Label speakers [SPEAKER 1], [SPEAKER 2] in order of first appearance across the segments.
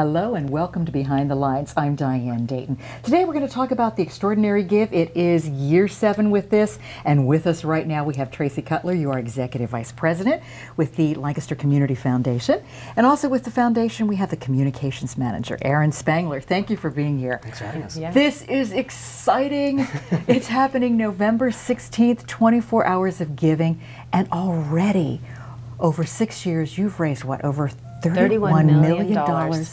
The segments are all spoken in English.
[SPEAKER 1] Hello and welcome to Behind the Lines. I'm Diane Dayton. Today we're going to talk about the Extraordinary Give. It is year 7 with this, and with us right now we have Tracy Cutler. You are Executive Vice President with the Lancaster Community Foundation, and also with the foundation we have the Communications Manager, Aaron Spangler. Thank you for being here.
[SPEAKER 2] Thanks for having us.
[SPEAKER 1] Yeah. This is exciting. It's happening November 16th, 24 hours of giving, and already over 6 years you've raised what, over $31 million.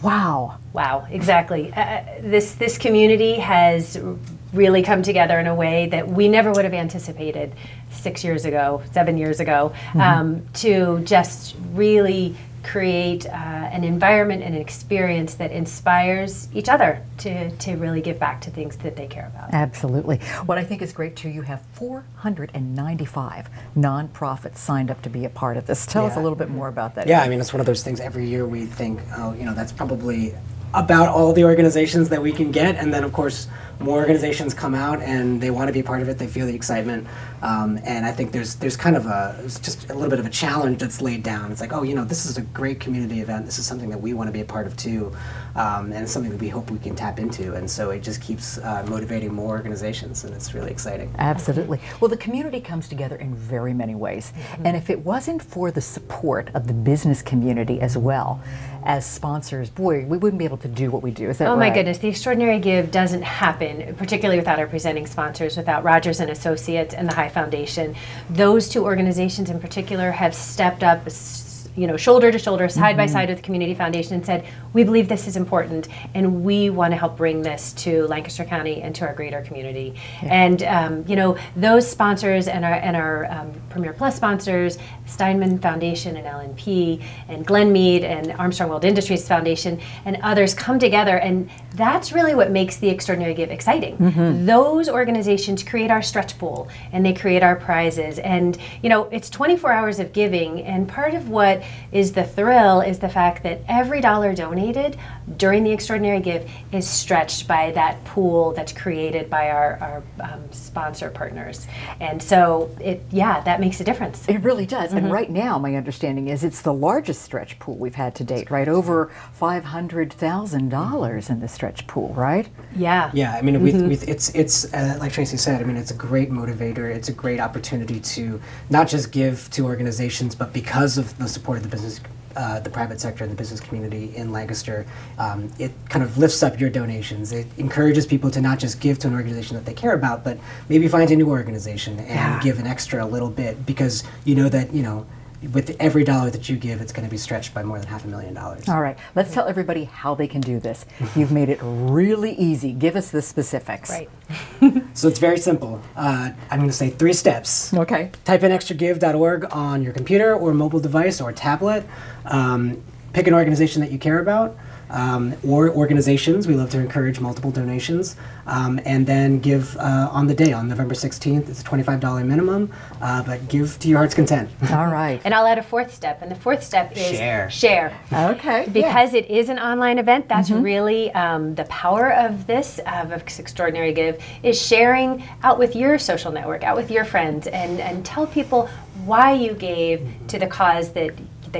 [SPEAKER 1] Wow.
[SPEAKER 3] Wow, exactly. This community has really come together in a way that we never would have anticipated 6 years ago, 7 years ago, to just really create an environment and an experience that inspires each other to really give back to things that they care about.
[SPEAKER 1] Absolutely. What I think is great too, you have 495 nonprofits signed up to be a part of this. Tell us a little bit more about that.
[SPEAKER 2] Yeah, I mean, it's one of those things every year we think, oh, you know, that's probably about all the organizations that we can get, and then of course more organizations come out and they want to be part of it, they feel the excitement, and I think there's kind of just a little bit of a challenge that's laid down. It's like, oh, you know, this is a great community event, this is something that we want to be a part of too, and it's something that we hope we can tap into, and so it just keeps motivating more organizations, and it's really exciting.
[SPEAKER 1] Absolutely. Well, the community comes together in very many ways, and if it wasn't for the support of the business community as well as sponsors, boy, we wouldn't be able to do what we do. Is that right?
[SPEAKER 3] Oh my goodness, the Extraordinary Give doesn't happen, particularly without our presenting sponsors, without Rogers and Associates and the High Foundation. Those two organizations in particular have stepped up, you know, shoulder to shoulder, side by side with the Community Foundation, and said, we believe this is important and we want to help bring this to Lancaster County and to our greater community. And you know, those sponsors and our Premier Plus sponsors, Steinman Foundation and LNP and Glenmead and Armstrong World Industries Foundation and others come together, and that's really what makes the Extraordinary Give exciting. Those organizations create our stretch pool and they create our prizes, and you know, it's 24 hours of giving, and part of what is the thrill is the fact that every dollar donated during the Extraordinary Give is stretched by that pool that's created by our sponsor partners, and so that makes a difference.
[SPEAKER 1] It really does. And right now my understanding is it's the largest stretch pool we've had to date, right? Over $500,000 in the stretch pool, right?
[SPEAKER 3] Yeah.
[SPEAKER 2] Yeah, I mean, it's like Tracy said, I mean, it's a great motivator, it's a great opportunity to not just give to organizations, but because of the support of the business, the private sector and the business community in Lancaster, it kind of lifts up your donations. It encourages people to not just give to an organization that they care about, but maybe find a new organization and give an extra little bit, because you know that, you know, with every dollar that you give, it's going to be stretched by more than $500,000.
[SPEAKER 1] All right, let's tell everybody how they can do this. You've made it really easy. Give us the specifics.
[SPEAKER 3] Right.
[SPEAKER 2] So it's very simple. I'm going to say 3 steps.
[SPEAKER 1] Okay.
[SPEAKER 2] Type in extragive.org on your computer or mobile device or tablet. Pick an organization that you care about, or organizations. We love to encourage multiple donations, and then give on the day, on November 16th. It's a $25 minimum, but give to your heart's content.
[SPEAKER 1] All right.
[SPEAKER 3] And I'll add a 4th step, and the 4th step is share.
[SPEAKER 1] Okay.
[SPEAKER 3] Because it is an online event, that's really the power of this, of Extraordinary Give, is sharing out with your social network, out with your friends, and tell people why you gave to the cause that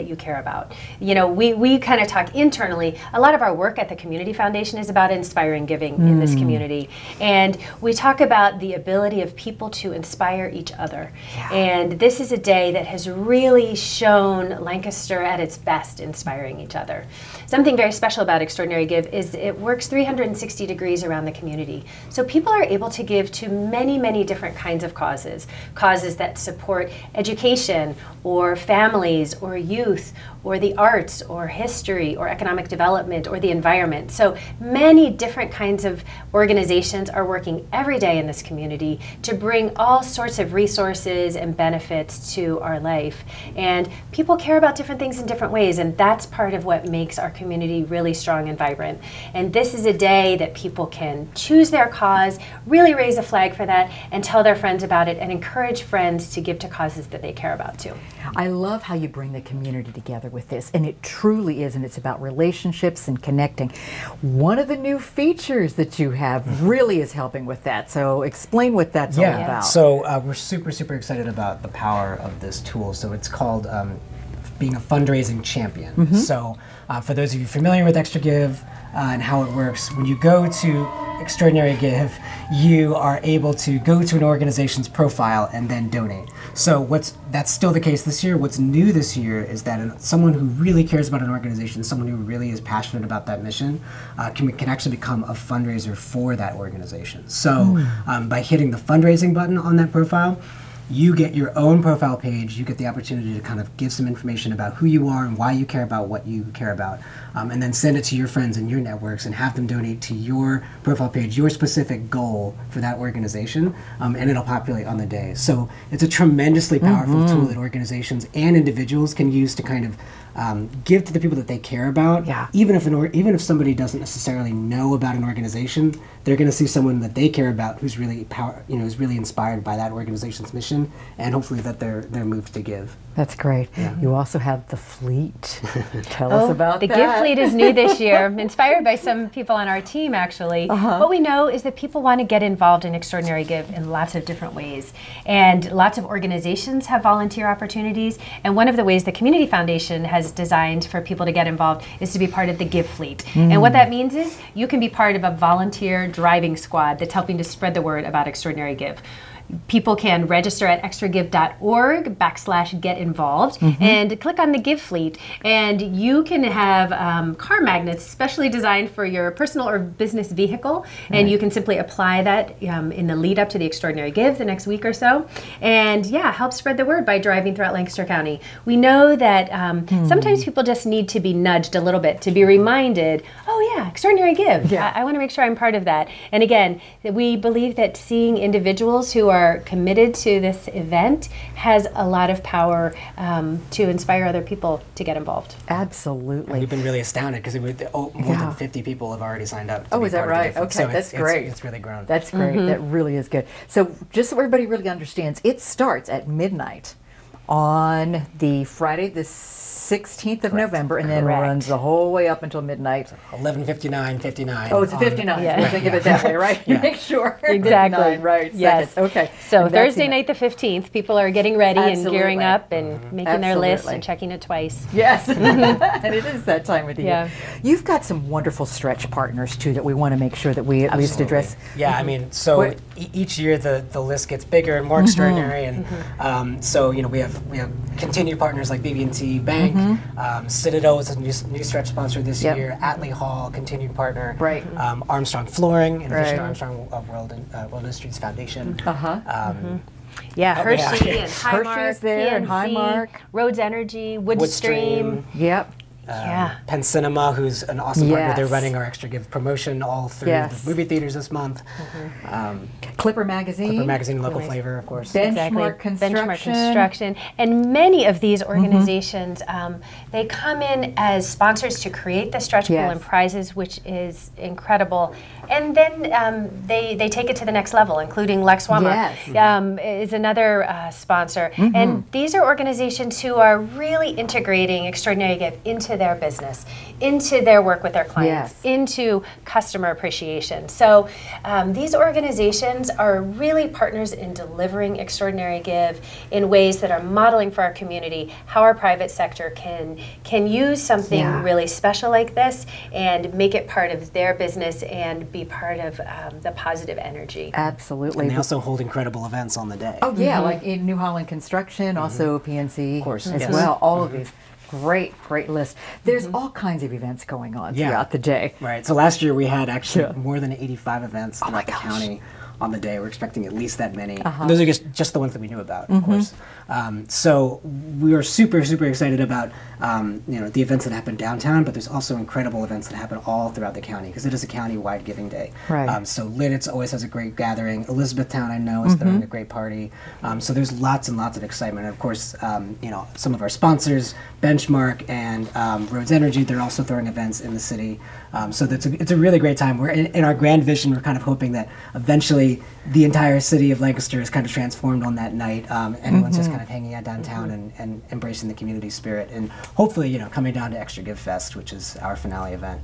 [SPEAKER 3] you care about. You know, we kind of talk internally. A lot of our work at the Community Foundation is about inspiring giving in this community. And we talk about the ability of people to inspire each other. And this is a day that has really shown Lancaster at its best, inspiring each other. Something very special about Extraordinary Give is it works 360 degrees around the community. So people are able to give to many, many different kinds of causes. Causes that support education or families or youth or the arts or history or economic development or the environment. So many different kinds of organizations are working every day in this community to bring all sorts of resources and benefits to our life. And people care about different things in different ways, and that's part of what makes our community really strong and vibrant. And this is a day that people can choose their cause, really raise a flag for that, and tell their friends about it, and encourage friends to give to causes that they care about too.
[SPEAKER 1] I love how you bring the community together with this, and it truly is, and it's about relationships and connecting. One of the new features that you have really is helping with that, so explain what that's all about.
[SPEAKER 2] So we're super excited about the power of this tool. So it's called being a fundraising champion. So for those of you familiar with Extra Give and how it works, when you go to Extraordinary Give, you are able to go to an organization's profile and then donate. So that's still the case this year. What's new this year is that someone who really cares about an organization, someone who really is passionate about that mission, can actually become a fundraiser for that organization. So by hitting the fundraising button on that profile, you get your own profile page. You get the opportunity to kind of give some information about who you are and why you care about what you care about, and then send it to your friends and your networks and have them donate to your profile page, your specific goal for that organization, and it'll populate on the day. So it's a tremendously powerful tool that organizations and individuals can use to kind of give to the people that they care about.
[SPEAKER 1] Yeah.
[SPEAKER 2] Even if somebody doesn't necessarily know about an organization, they're going to see someone that they care about who's really who's really inspired by that organization's mission, and hopefully that they're moved to give.
[SPEAKER 1] That's great.
[SPEAKER 2] Yeah.
[SPEAKER 1] You also have the fleet. Tell us about
[SPEAKER 3] the
[SPEAKER 1] that.
[SPEAKER 3] Give Fleet is new this year, inspired by some people on our team, actually. What we know is that people want to get involved in Extraordinary Give in lots of different ways. And lots of organizations have volunteer opportunities. And one of the ways the Community Foundation has designed for people to get involved is to be part of the Give Fleet. And what that means is you can be part of a volunteer driving squad that's helping to spread the word about Extraordinary Give. People can register at extragive.org/get involved and click on the Give Fleet, and you can have car magnets specially designed for your personal or business vehicle, and you can simply apply that in the lead up to the Extraordinary Give the next week or so, and help spread the word by driving throughout Lancaster County. We know that sometimes people just need to be nudged a little bit, to be reminded, oh yeah, Extraordinary Give. I want to make sure I'm part of that. And again, we believe that seeing individuals who are committed to this event has a lot of power to inspire other people to get involved.
[SPEAKER 1] Absolutely.
[SPEAKER 2] We've been really astounded because more than 50 people have already signed up.
[SPEAKER 1] Oh, is that right? Okay,
[SPEAKER 2] so
[SPEAKER 1] that's great.
[SPEAKER 2] It's really grown.
[SPEAKER 1] That's great. That really is good. So just so everybody really understands, it starts at midnight on the Friday, the 16th of November, and then runs the whole way up until midnight.
[SPEAKER 2] 11:59:59.
[SPEAKER 1] Oh, it's 59.
[SPEAKER 3] Yeah.
[SPEAKER 1] We'll think of it that way, right? Make sure.
[SPEAKER 3] Exactly.
[SPEAKER 1] 59, right.
[SPEAKER 3] Yes.
[SPEAKER 1] Seconds. Okay.
[SPEAKER 3] So
[SPEAKER 1] And that's
[SPEAKER 3] Thursday
[SPEAKER 1] enough.
[SPEAKER 3] night the 15th, people are getting ready and gearing
[SPEAKER 1] Absolutely.
[SPEAKER 3] up and making their list
[SPEAKER 1] Absolutely.
[SPEAKER 3] and checking it twice.
[SPEAKER 1] Yes, and it is that time of the year.
[SPEAKER 3] Yeah.
[SPEAKER 1] You've got some wonderful stretch partners too that we want to make sure that we at least address.
[SPEAKER 2] Yeah, I mean, so
[SPEAKER 1] What-
[SPEAKER 2] each year the list gets bigger and more extraordinary, and so we have continued partners like BB&T Bank, Citadel is a new stretch sponsor this
[SPEAKER 1] Yep.
[SPEAKER 2] year. Atlee Hall, continued partner.
[SPEAKER 1] Right.
[SPEAKER 2] Armstrong Flooring, in addition to
[SPEAKER 1] Right.
[SPEAKER 2] Armstrong World Industries Foundation.
[SPEAKER 3] Yeah,
[SPEAKER 2] Oh,
[SPEAKER 3] Hershey
[SPEAKER 2] yeah.
[SPEAKER 3] and Highmark,
[SPEAKER 1] Hershey's there and
[SPEAKER 3] PNC,
[SPEAKER 1] Highmark.
[SPEAKER 3] Rhodes Energy, Woodstream.
[SPEAKER 1] Yep.
[SPEAKER 3] Yeah.
[SPEAKER 2] Penn Cinema, who's an awesome partner. They're
[SPEAKER 1] Yes.
[SPEAKER 2] running our Extra Give promotion all through
[SPEAKER 1] Yes.
[SPEAKER 2] the movie theaters this month.
[SPEAKER 1] Clipper Magazine.
[SPEAKER 2] Clipper Magazine, Local Flavor, of course.
[SPEAKER 1] Benchmark Construction.
[SPEAKER 3] Benchmark Construction. And many of these organizations, they come in as sponsors to create the stretch pool
[SPEAKER 1] Yes.
[SPEAKER 3] and prizes, which is incredible. And then they take it to the next level, including Lex Walmart is another sponsor. And these are organizations who are really integrating Extraordinary Give into their business, into their work with their clients,
[SPEAKER 1] Yes.
[SPEAKER 3] into customer appreciation. So these organizations are really partners in delivering Extraordinary Give in ways that are modeling for our community how our private sector can use something really special like this and make it part of their business and be part of the positive energy.
[SPEAKER 1] Absolutely.
[SPEAKER 2] And they also hold incredible events on the day.
[SPEAKER 1] Oh yeah, like in New Holland Construction, also PNC
[SPEAKER 2] Of course,
[SPEAKER 1] as
[SPEAKER 2] yes.
[SPEAKER 1] well. All of these. Great list. There's all kinds of events going on throughout the day.
[SPEAKER 2] Right. So last year we had actually
[SPEAKER 1] Yeah.
[SPEAKER 2] more than 85 events throughout the county on the day. We're expecting at least that many.
[SPEAKER 1] Uh-huh.
[SPEAKER 2] And those are just the ones that we knew about, of course. So we are super excited about the events that happen downtown, but there's also incredible events that happen all throughout the county because it is a county-wide giving day.
[SPEAKER 1] Right.
[SPEAKER 2] So Lidditz always has a great gathering. Elizabethtown, I know, is throwing a great party. So there's lots and lots of excitement. And of course, some of our sponsors, Benchmark and Rhodes Energy, they're also throwing events in the city. So it's a really great time. We're in our grand vision. We're kind of hoping that eventually the entire city of Lancaster is kind of transformed on that night. Everyone's just kind of hanging out downtown and embracing the community spirit, and hopefully, coming down to Extra Give Fest, which is our finale event.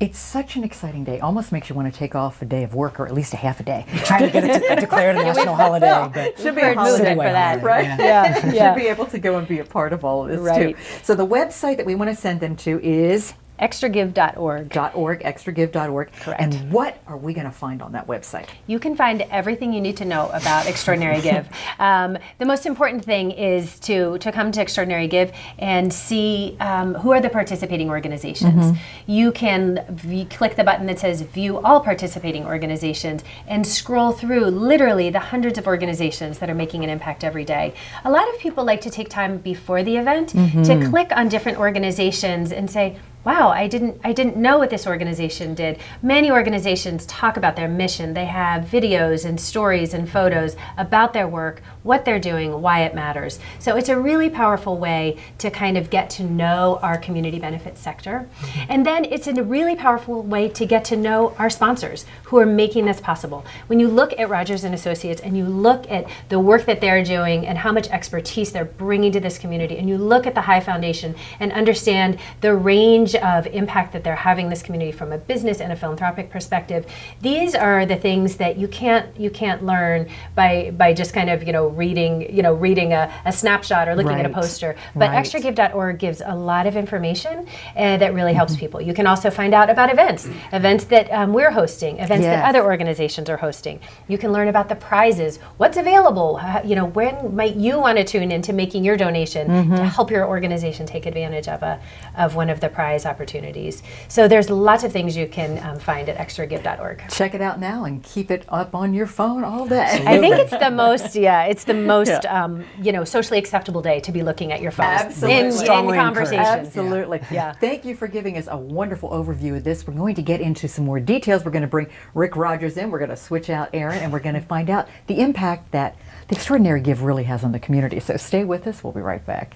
[SPEAKER 1] It's such an exciting day. Almost makes you want to take off a day of work, or at least a half a day.
[SPEAKER 2] Trying to get it declared a national holiday, but
[SPEAKER 1] Should be a
[SPEAKER 3] holiday
[SPEAKER 2] citywide
[SPEAKER 3] for that,
[SPEAKER 2] holiday,
[SPEAKER 1] right?
[SPEAKER 2] yeah.
[SPEAKER 1] Yeah. Should be able to go and be a part of all of this
[SPEAKER 3] Right.
[SPEAKER 1] too. So the website that we want to send them to is
[SPEAKER 3] Extragive.org.
[SPEAKER 1] .org,
[SPEAKER 3] Correct.
[SPEAKER 1] And what are we going to find on that website?
[SPEAKER 3] You can find everything you need to know about Extraordinary Give. The most important thing is to come to Extraordinary Give and see who are the participating organizations. You can click the button that says View All Participating Organizations and scroll through literally the hundreds of organizations that are making an impact every day. A lot of people like to take time before the event to click on different organizations and say, wow, I didn't know what this organization did. Many organizations talk about their mission. They have videos and stories and photos about their work, what they're doing, why it matters. So it's a really powerful way to kind of get to know our community benefits sector. And then it's a really powerful way to get to know our sponsors who are making this possible. When you look at Rogers and Associates and you look at the work that they're doing and how much expertise they're bringing to this community, and you look at the High Foundation and understand the range of impact that they're having this community from a business and a philanthropic perspective, these are the things that you can't learn by just kind of reading a snapshot or looking at a poster. But extragive.org gives a lot of information that really helps people. You can also find out about events that we're hosting, events that other organizations are hosting. You can learn about the prizes, what's available, when might you want to tune into making your donation to help your organization take advantage of one of the prize opportunities. So there's lots of things you can find at extragive.org.
[SPEAKER 1] Check it out now and keep it up on your phone all day.
[SPEAKER 3] I think it's the most, socially acceptable day to be looking at your phone in conversations.
[SPEAKER 1] Absolutely. Yeah. Thank you for giving us a wonderful overview of this. We're going to get into some more details. We're going to bring Rick Rogers in. We're going to switch out Aaron, and we're going to find out the impact that the Extraordinary Give really has on the community. So stay with us. We'll be right back.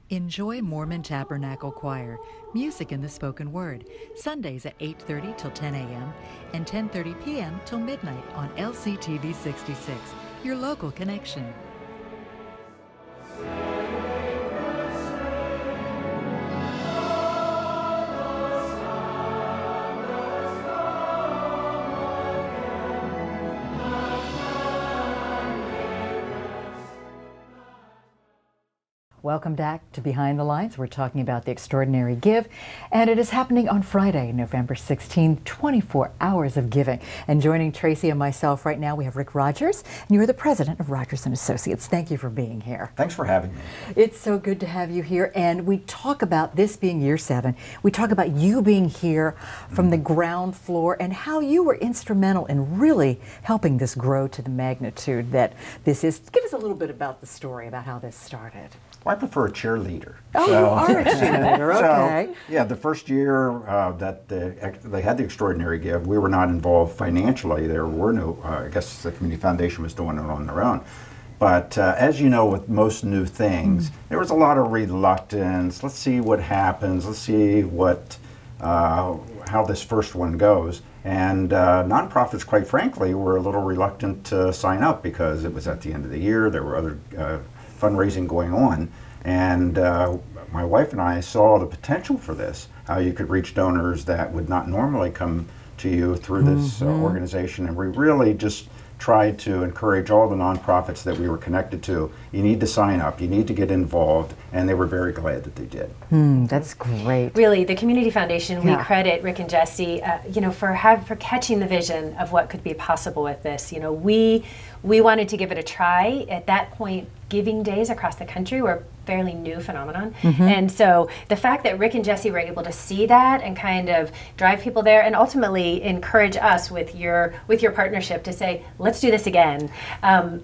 [SPEAKER 1] Enjoy Mormon Tabernacle Choir, music in the spoken word, Sundays at 8:30 till 10 a.m. and 10:30 p.m. till midnight on LCTV 66, your local connection. Welcome back to Behind the Lines. We're talking about the Extraordinary Give, and it is happening on Friday, November 16th, 24 hours of giving. And joining Tracy and myself right now, we have Rick Rogers, and you're the president of Rogers and Associates. Thank you for being here.
[SPEAKER 4] Thanks for having me.
[SPEAKER 1] It's so good to have you here, and we talk about this being year 7. We talk about you being here from the ground floor and how you were instrumental in really helping this grow to the magnitude that this is. Give us a little bit about the story, about how this started.
[SPEAKER 4] Well, I prefer a cheerleader.
[SPEAKER 1] Oh, you are a cheerleader, okay.
[SPEAKER 4] So, yeah, the first year that they had the Extraordinary Give, we were not involved financially. There were no, I guess the Community Foundation was doing it on their own. But as you know, with most new things, there was a lot of reluctance. Let's see what happens. Let's see what how this first one goes. And nonprofits, quite frankly, were a little reluctant to sign up because it was at the end of the year. There were other fundraising going on, and my wife and I saw the potential for this, how you could reach donors that would not normally come to you through this organization, and we really just tried to encourage all the nonprofits that we were connected to. You need to sign up, you need to get involved, and they were very glad that they did.
[SPEAKER 1] That's great.
[SPEAKER 3] Really, the Community Foundation, we credit Rick and Jesse, for catching the vision of what could be possible with this. We wanted to give it a try. At that point, giving days across the country were a fairly new phenomenon. And so the fact that Rick and Jesse were able to see that and kind of drive people there and ultimately encourage us with your partnership to say, let's do this again.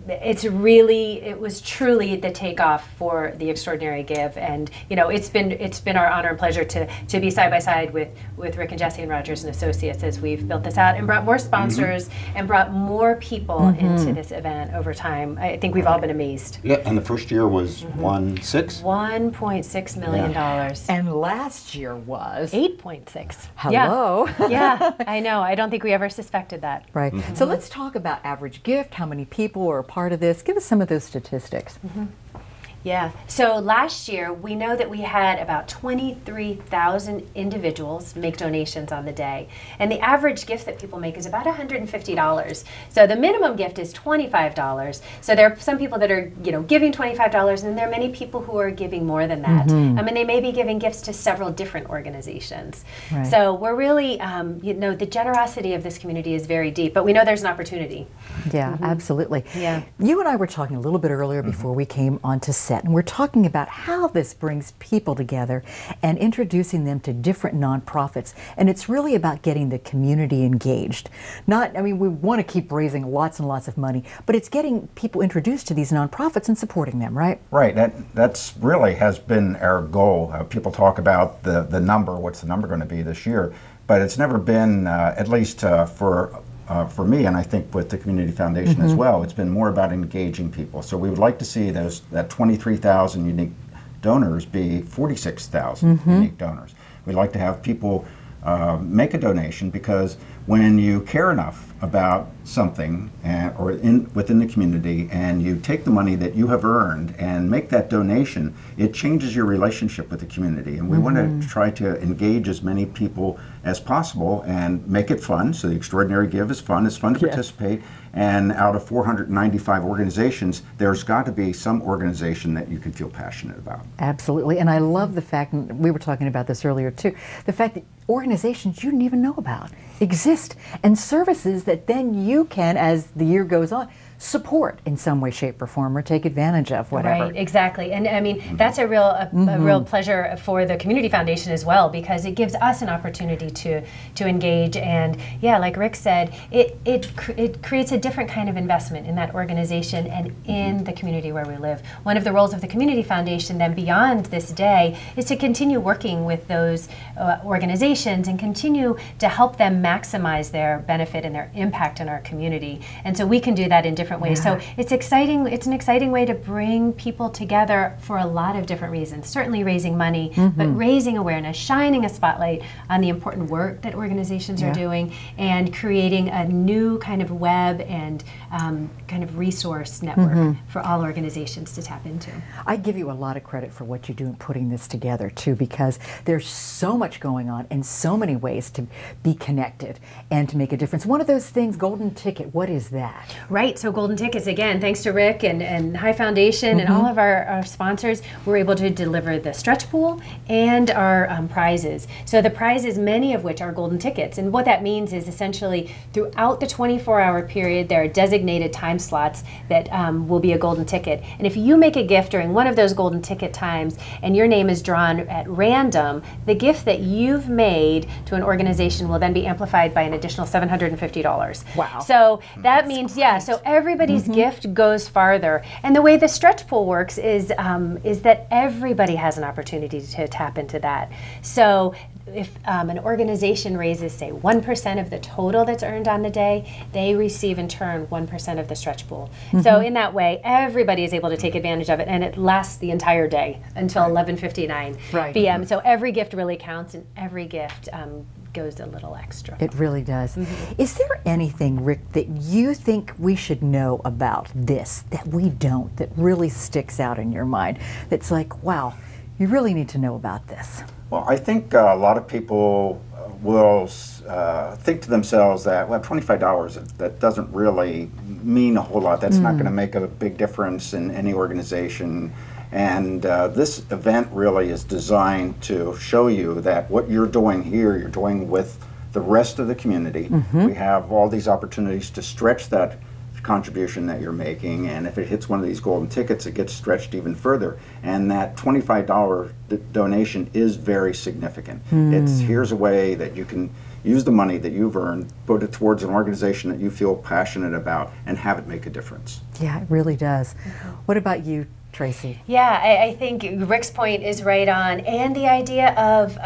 [SPEAKER 3] It was truly the takeoff for the Extraordinary Give. And it's been our honor and pleasure to be side by side with Rick and Jesse and Rogers and Associates as we've built this out and brought more sponsors and brought more people into this event over time. I think we've all been amazed.
[SPEAKER 4] Yeah, and the first year was
[SPEAKER 3] $1.6 million.
[SPEAKER 1] And last year was
[SPEAKER 3] 8.6.
[SPEAKER 1] Hello.
[SPEAKER 3] Yeah, I know. I don't think we ever suspected that.
[SPEAKER 1] Right. So let's talk about average gift, how many people are a part of this. Give us some of those statistics.
[SPEAKER 3] Yeah. So last year, we know that we had about 23,000 individuals make donations on the day. And the average gift that people make is about $150. So the minimum gift is $25. So there are some people that are, giving $25, and there are many people who are giving more than that. I mean, they may be giving gifts to several different organizations.
[SPEAKER 1] Right.
[SPEAKER 3] So we're really, the generosity of this community is very deep, but we know there's an opportunity.
[SPEAKER 1] Yeah, absolutely.
[SPEAKER 3] Yeah.
[SPEAKER 1] You and I were talking a little bit earlier before we came onto set, and we're talking about how this brings people together and introducing them to different nonprofits. And it's really about getting the community engaged. We want to keep raising lots and lots of money, but it's getting people introduced to these nonprofits and supporting them, right?
[SPEAKER 4] Right. That's really has been our goal. People talk about the number, what's the number going to be this year, but it's never been, at least for me, and I think with the Community Foundation as well, it's been more about engaging people. So we would like to see that 23,000 unique donors be 46,000 unique donors. We'd like to have people make a donation, because when you care enough about something within the community, and you take the money that you have earned and make that donation, it changes your relationship with the community. And we want to try to engage as many people as possible and make it fun. So the Extraordinary Give is fun. It's fun to participate. And out of 495 organizations, there's got to be some organization that you can feel passionate about.
[SPEAKER 1] Absolutely. And I love the fact, and we were talking about this earlier too, the fact that organizations you didn't even know about exist, and services that then you can, as the year goes on, support in some way, shape, or form, or take advantage of, whatever.
[SPEAKER 3] Right, exactly. And I mean, that's a real pleasure for the Community Foundation as well, because it gives us an opportunity to engage. And yeah, like Rick said, it creates a different kind of investment in that organization and in the community where we live. One of the roles of the Community Foundation then beyond this day is to continue working with those organizations and continue to help them maximize their benefit and their impact in our community. And so we can do that in different ways. So it's exciting. It's an exciting way to bring people together for a lot of different reasons. Certainly raising money, but raising awareness, shining a spotlight on the important work that organizations are doing, and creating a new kind of web and kind of resource network for all organizations to tap into.
[SPEAKER 1] I give you a lot of credit for what you do in putting this together too, because there's so much going on and so many ways to be connected and to make a difference. One of those things, Golden Ticket, what is that?
[SPEAKER 3] Right, so Golden Tickets, again, thanks to Rick and High Foundation and all of our sponsors, we're able to deliver the stretch pool and our prizes. So the prizes, many of which are Golden Tickets, and what that means is essentially throughout the 24-hour period, there are designated time slots that will be a Golden Ticket. And if you make a gift during one of those Golden Ticket times and your name is drawn at random, the gift that you've made to an organization will then be amplified by an additional $750.
[SPEAKER 1] Wow.
[SPEAKER 3] So that means, so everybody's gift goes farther. And the way the stretch pool works is that everybody has an opportunity to tap into that. So if an organization raises, say, 1% of the total that's earned on the day, they receive in turn 1% of the stretch pool. So in that way, everybody is able to take advantage of it, and it lasts the entire day until 11:59 p.m. So every gift really counts, and every gift goes a little extra.
[SPEAKER 1] It really does. Is there anything, Rick, that you think we should know about this that we don't, that really sticks out in your mind, that's like, wow, you really need to know about this?
[SPEAKER 4] Well, I think a lot of people will think to themselves that, well, $25, that doesn't really mean a whole lot. That's not going to make a big difference in any organization. And this event really is designed to show you that what you're doing here, you're doing with the rest of the community. We have all these opportunities to stretch that contribution that you're making, and if it hits one of these golden tickets, it gets stretched even further. And that $25 donation is very significant. Here's a way that you can use the money that you've earned, put it towards an organization that you feel passionate about, and have it make a difference.
[SPEAKER 1] Yeah, it really does. What about you, Tracy?
[SPEAKER 3] Yeah, I think Rick's point is right on, and the idea of,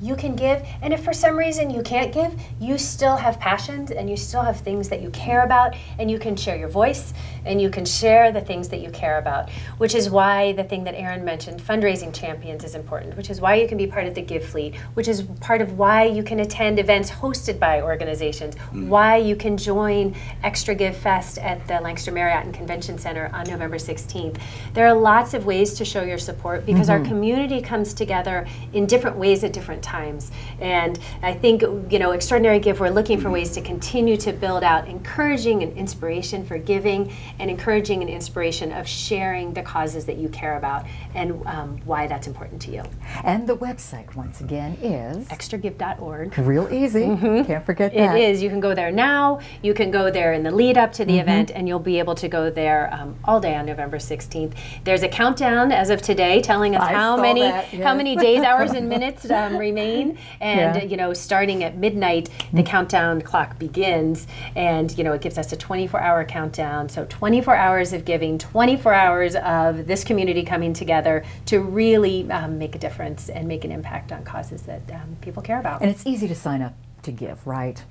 [SPEAKER 3] you can give. And if for some reason you can't give, you still have passions and you still have things that you care about, and you can share your voice and you can share the things that you care about, which is why the thing that Aaron mentioned, fundraising champions, is important, which is why you can be part of the Give Fleet, which is part of why you can attend events hosted by organizations, why you can join Extra Give Fest at the Lancaster Marriott and Convention Center on November 16th. There are lots of ways to show your support because our community comes together in different ways at different times. And I think, Extraordinary Give, we're looking for ways to continue to build out encouraging and inspiration for giving, and encouraging and inspiration of sharing the causes that you care about and why that's important to you.
[SPEAKER 1] And the website, once again, is
[SPEAKER 3] extragive.org.
[SPEAKER 1] real easy. Can't forget that.
[SPEAKER 3] It is. You can go there now. You can go there in the lead up to the event, and you'll be able to go there all day on November 16th. There's a countdown as of today telling us how many days, hours, and minutes remain. And starting at midnight, the countdown clock begins, and it gives us a 24-hour countdown. So 24 hours of giving, 24 hours of this community coming together to really make a difference and make an impact on causes that people care about.
[SPEAKER 1] And it's easy to sign up to give, right?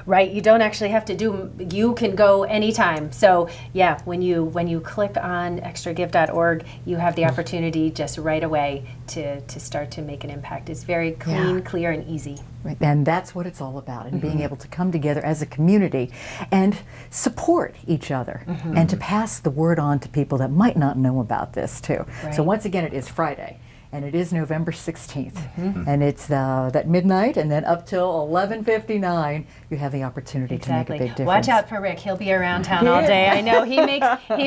[SPEAKER 3] Right, you don't actually have to you can go anytime. So yeah, when you click on extragive.org, you have the opportunity just right away to start to make an impact. It's very clean, clear, and easy.
[SPEAKER 1] Right. And that's what it's all about, and being able to come together as a community and support each other and to pass the word on to people that might not know about this too.
[SPEAKER 3] Right.
[SPEAKER 1] So once again, it is Friday. And it is November 16th, and it's that midnight, and then up till 11:59, you have the opportunity to make a big difference.
[SPEAKER 3] Watch out for Rick; he'll be around town all day. I know he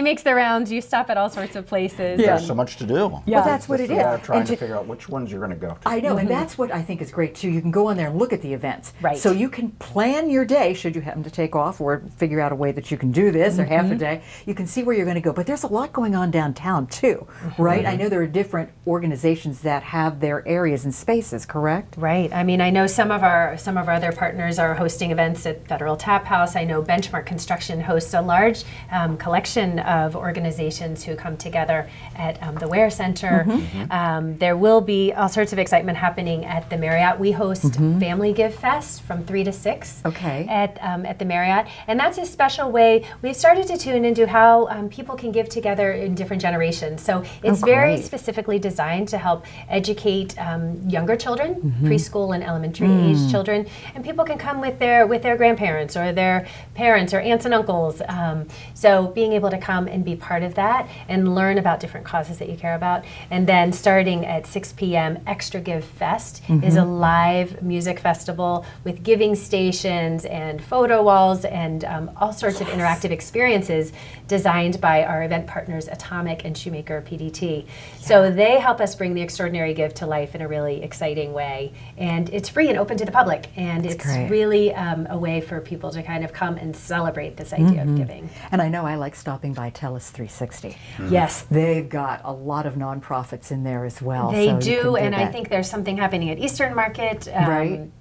[SPEAKER 3] makes the rounds. You stop at all sorts of places.
[SPEAKER 4] There's so much to do.
[SPEAKER 1] Yeah, well, that's what it is.
[SPEAKER 4] Trying to figure out which ones you're going to go to.
[SPEAKER 1] I know, and that's what I think is great too. You can go on there and look at the events.
[SPEAKER 3] Right.
[SPEAKER 1] So you can plan your day, should you happen to take off or figure out a way that you can do this or half a day. You can see where you're going to go. But there's a lot going on downtown too, right? I know there are different organizations that have their areas and spaces, correct?
[SPEAKER 3] Right. I mean, I know some of our other partners are hosting events at Federal Tap House. I know Benchmark Construction hosts a large collection of organizations who come together at the Ware Center. There will be all sorts of excitement happening at the Marriott. We host Family Give Fest from 3 to 6 at the Marriott. And that's a special way. We've started to tune into how people can give together in different generations. So it's very specifically designed to help educate younger children, preschool and elementary age children, and people can come with their grandparents or their parents or aunts and uncles. So being able to come and be part of that and learn about different causes that you care about. And then starting at 6 p.m., Extra Give Fest is a live music festival with giving stations and photo walls and all sorts of interactive experiences designed by our event partners Atomic and Shoemaker PDT. So they help us bring the Extraordinary Give to life in a really exciting way, and it's free and open to the public, and it's really a way for people to kind of come and celebrate this idea of giving.
[SPEAKER 1] And I know I like stopping by TELUS 360.
[SPEAKER 3] Yes,
[SPEAKER 1] they've got a lot of nonprofits in there as well.
[SPEAKER 3] They
[SPEAKER 1] so
[SPEAKER 3] do, and I think there's something happening at Eastern Market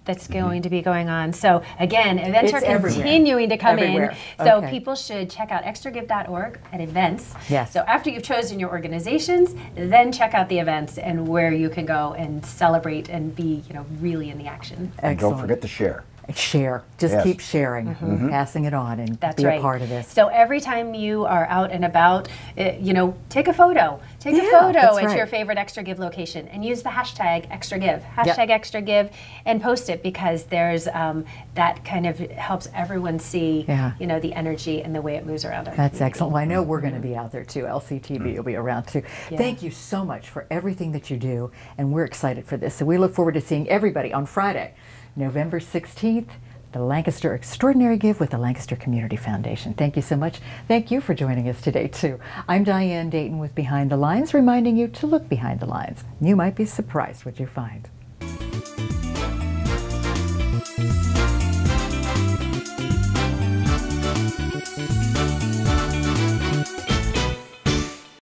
[SPEAKER 3] that's going to be going on. So again, events are continuing to come in. So people should check out extragive.org at events.
[SPEAKER 1] Yes.
[SPEAKER 3] So after you've chosen your organizations, then check out the events and where you can go and celebrate and be, really in the action.
[SPEAKER 4] And don't forget to share.
[SPEAKER 1] Share. Just keep sharing, passing it on, and be a part of this.
[SPEAKER 3] So every time you are out and about, take a photo. Take a photo at your favorite Extra Give location and use the hashtag Extra Give, hashtag Extra Give, and post it, because there's that kind of helps everyone see, the energy and the way it moves around.
[SPEAKER 1] That's excellent. Well, I know we're going to be out there too. LCTV will be around too. Thank you so much for everything that you do, and we're excited for this. So we look forward to seeing everybody on Friday, November 16th, the Lancaster Extraordinary Give with the Lancaster Community Foundation. Thank you so much. Thank you for joining us today, too. I'm Diane Dayton with Behind the Lines, reminding you to look behind the lines. You might be surprised what you find.